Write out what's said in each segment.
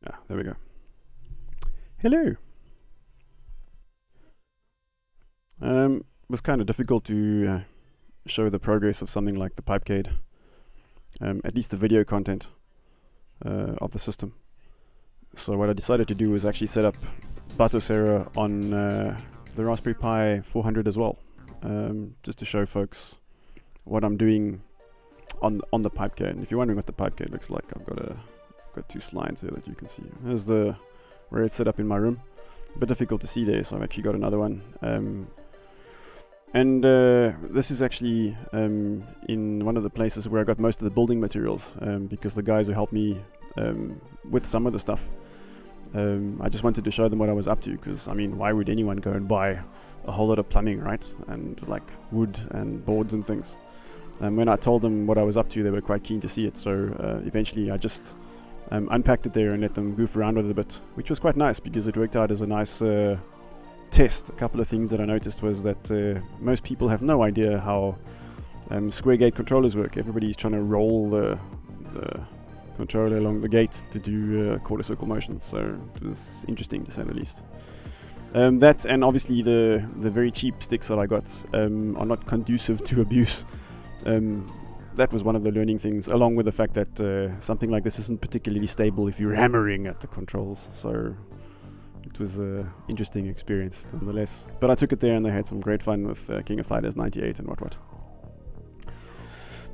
Ah, there we go. Hello. It was kind of difficult to show the progress of something like the Pipecade, at least the video content of the system. So what I decided to do was actually set up Batocera on the Raspberry Pi 400 as well, just to show folks what I'm doing on the Pipecade. And if you're wondering what the Pipecade looks like, I've got two slides here that you can see. Here's where it's set up in my room. A bit difficult to see there, so I've actually got another one. This is actually in one of the places where I got most of the building materials, because the guys who helped me with some of the stuff, I just wanted to show them what I was up to, because I mean, why would anyone go and buy a whole lot of plumbing, right? And like wood and boards and things. And when I told them what I was up to, they were quite keen to see it, so eventually I just unpacked it there and let them goof around with it a bit, which was quite nice because it worked out as a nice test. A couple of things that I noticed was that most people have no idea how square gate controllers work. Everybody's trying to roll the controller along the gate to do quarter circle motion, so it was interesting to say the least. That, and obviously the very cheap sticks that I got are not conducive to abuse. That was one of the learning things, along with the fact that something like this isn't particularly stable if you're hammering at the controls, so it was an interesting experience nonetheless. But I took it there and they had some great fun with King of Fighters 98 and what.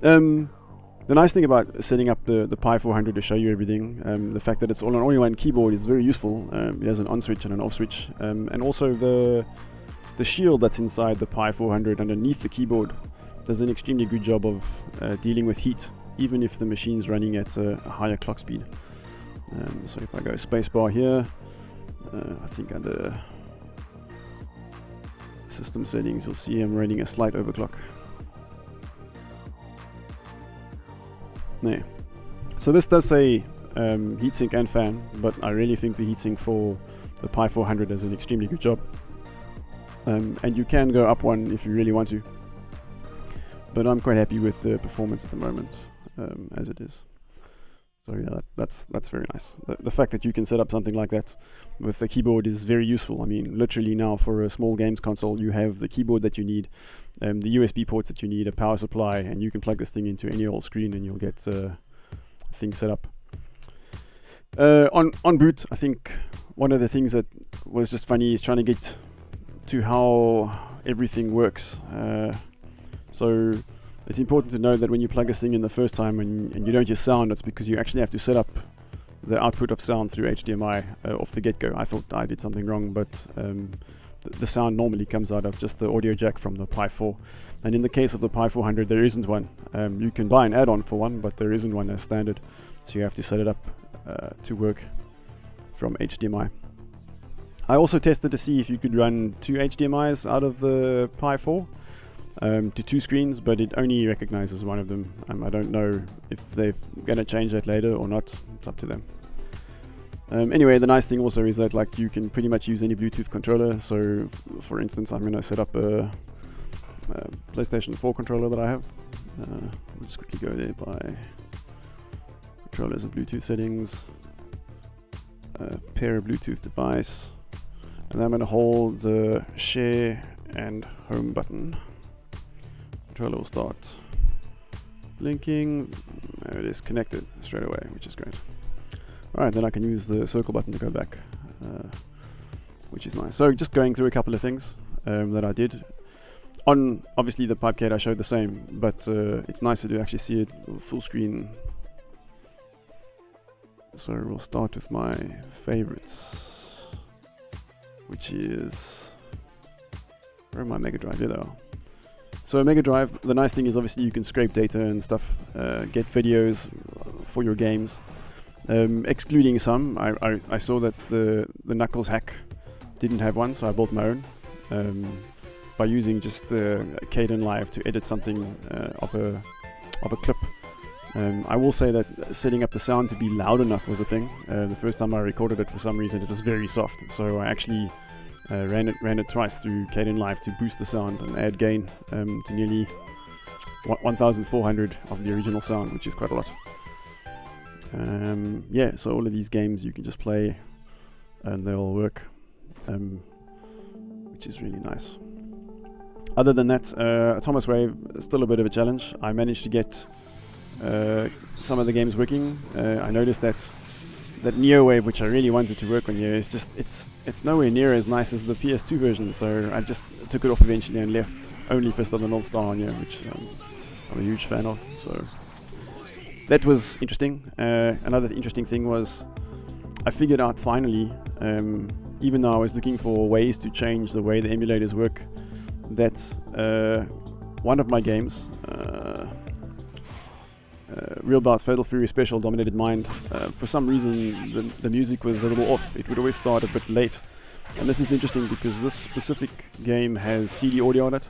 The nice thing about setting up the Pi 400 to show you everything, the fact that it's all on only one keyboard is very useful. It has an on switch and an off switch, and also the shield that's inside the Pi 400 underneath the keyboard does an extremely good job of dealing with heat, even if the machine's running at a higher clock speed. So if I go spacebar here, I think under system settings, you'll see I'm running a slight overclock. There. So this does say heatsink and fan, but I really think the heatsink for the Pi 400 does an extremely good job. And you can go up one if you really want to. But I'm quite happy with the performance at the moment, as it is. So yeah, that's very nice. The fact that you can set up something like that with the keyboard is very useful. I mean, literally now for a small games console, you have the keyboard that you need, the USB ports that you need, a power supply, and you can plug this thing into any old screen and you'll get things set up. On boot, I think one of the things that was just funny is trying to get to how everything works. So it's important to know that when you plug this thing in the first time and you don't hear sound, it's because you actually have to set up the output of sound through HDMI off the get-go. I thought I did something wrong, but the sound normally comes out of just the audio jack from the Pi 4. And in the case of the Pi 400, there isn't one. You can buy an add-on for one, but there isn't one as standard. So you have to set it up to work from HDMI. I also tested to see if you could run two HDMIs out of the Pi 4. To two screens, but it only recognizes one of them. I don't know if they're going to change that later or not. It's up to them. Anyway, the nice thing also is that like you can pretty much use any Bluetooth controller. So, for instance, I'm going to set up a PlayStation 4 controller that I have. I'll just quickly go there by controllers and Bluetooth settings. Pair a Bluetooth device, and then I'm going to hold the share and home button. Controller will start blinking. There it is, connected straight away, which is great. Alright, then I can use the circle button to go back, which is nice. So just going through a couple of things that I did. On obviously the Pipecade I showed the same, but it's nicer to actually see it full screen. So we'll start with my favorites, which is, where are my Mega Drive? Here they are. So Mega Drive, the nice thing is obviously you can scrape data and stuff, get videos for your games, excluding some. I saw that the Knuckles hack didn't have one, so I built my own by using just Kdenlive to edit something of a clip. I will say that setting up the sound to be loud enough was a thing. The first time I recorded it, for some reason it was very soft, so I actually ran it twice through Kdenlive to boost the sound and add gain to nearly 1,400 of the original sound, which is quite a lot. Yeah, so all of these games you can just play and they all work, which is really nice. Other than that, Thomas Wave is still a bit of a challenge. I managed to get some of the games working. I noticed that NeoWave, which I really wanted to work on here, is just it's nowhere near as nice as the PS2 version. So I just took it off eventually and left only Fist of the North Star on here, which I'm a huge fan of. So that was interesting. Another interesting thing was I figured out finally, even though I was looking for ways to change the way the emulators work, that one of my games, Real Bout Fatal Fury Special Dominated Mind, for some reason the music was a little off. It would always start a bit late. And this is interesting because this specific game has CD audio on it.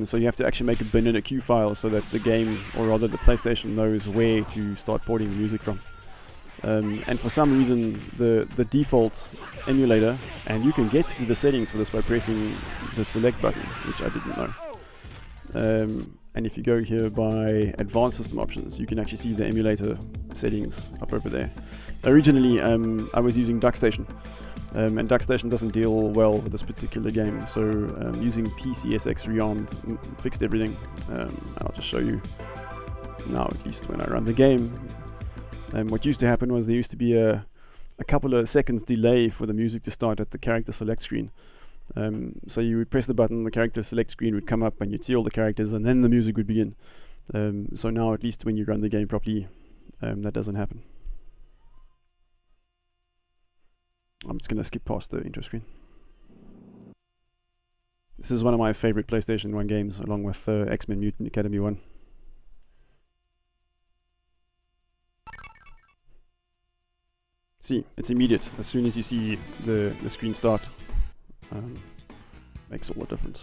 So you have to actually make a bin in a queue file so that the game, or rather the PlayStation, knows where to start porting the music from. And for some reason the default emulator, and you can get to the settings for this by pressing the select button, which I didn't know. And if you go here by advanced system options, you can actually see the emulator settings up over there. Originally I was using DuckStation, and DuckStation doesn't deal well with this particular game, so using PCSX Rearmed fixed everything. I'll just show you now, at least when I run the game. What used to happen was there used to be a couple of seconds delay for the music to start at the character select screen. So you would press the button, the character select screen would come up and you'd see all the characters, and then the music would begin. So now, at least when you run the game properly, that doesn't happen. I'm just going to skip past the intro screen. This is one of my favorite PlayStation 1 games, along with X-Men Mutant Academy 1. See, it's immediate. As soon as you see the screen start, makes all the difference.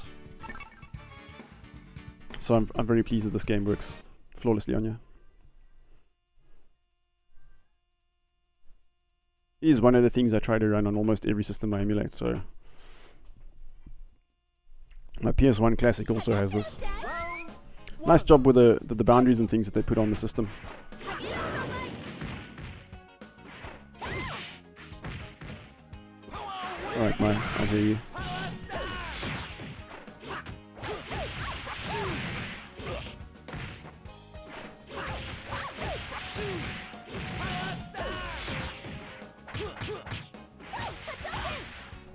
So I'm very pleased that this game works flawlessly on here. It is one of the things I try to run on almost every system I emulate. So my PS1 Classic also has this. Nice job with the boundaries and things that they put on the system. Alright, man, I hear you.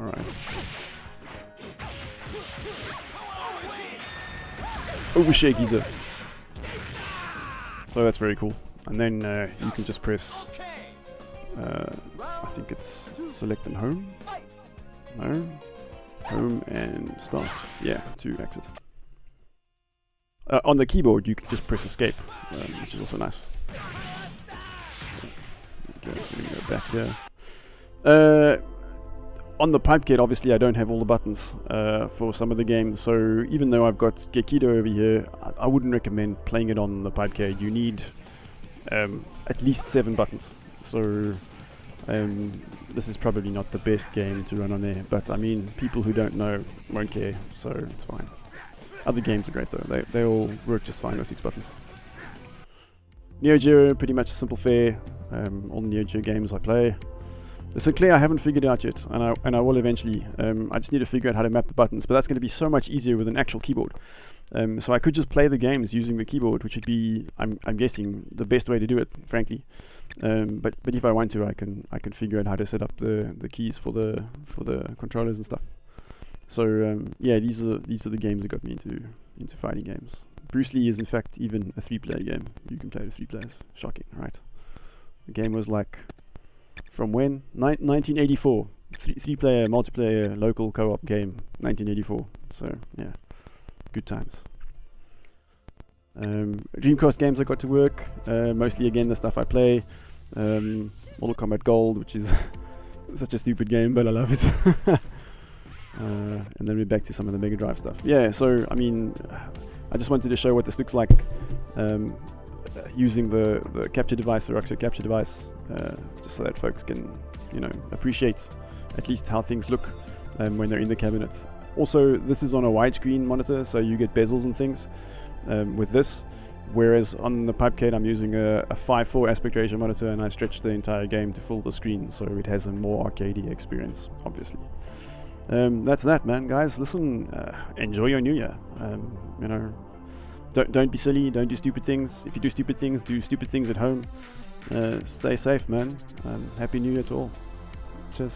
Alright. Overshake geezer. So that's very cool. And then you can just press, I think it's select and home. No. Home and start. Yeah, to exit. On the keyboard you can just press escape, which is also nice. Okay, so we can go back here. On the Pipecade, obviously I don't have all the buttons for some of the games, so even though I've got Gekido over here, I wouldn't recommend playing it on the Pipecade. You need at least 7 buttons. So this is probably not the best game to run on there, but I mean, people who don't know won't care, so it's fine. Other games are great though, they all work just fine with 6 buttons. Neo Geo, pretty much simple fare. All the Neo Geo games I play. The Sinclair I haven't figured out yet, and I will eventually. I just need to figure out how to map the buttons, but that's going to be so much easier with an actual keyboard. So I could just play the games using the keyboard, which would be, I'm guessing, the best way to do it, frankly. But if I want to, I can figure out how to set up the keys for the controllers and stuff. So yeah, these are the games that got me into fighting games. Bruce Lee is in fact even a 3-player game. You can play with 3 players. Shocking, right? The game was like, from when? 1984. 3-player multiplayer local co-op game, 1984. So yeah, good times. Dreamcast games I got to work, mostly again the stuff I play. Mortal Kombat Gold, which is such a stupid game, but I love it. And then we're back to some of the Mega Drive stuff. Yeah, so I mean, I just wanted to show what this looks like using the capture device, the Roxio Capture device, just so that folks can, appreciate at least how things look when they're in the cabinet. Also, this is on a widescreen monitor, so you get bezels and things with this. Whereas on the Pipecade I'm using a 5:4 aspect ratio monitor, and I stretched the entire game to fill the screen, so it has a more arcadey experience, obviously. That's that, man. Guys, listen, enjoy your new year. You know, don't be silly, don't do stupid things. If you do stupid things at home. Stay safe, man. Happy New Year to all. Cheers.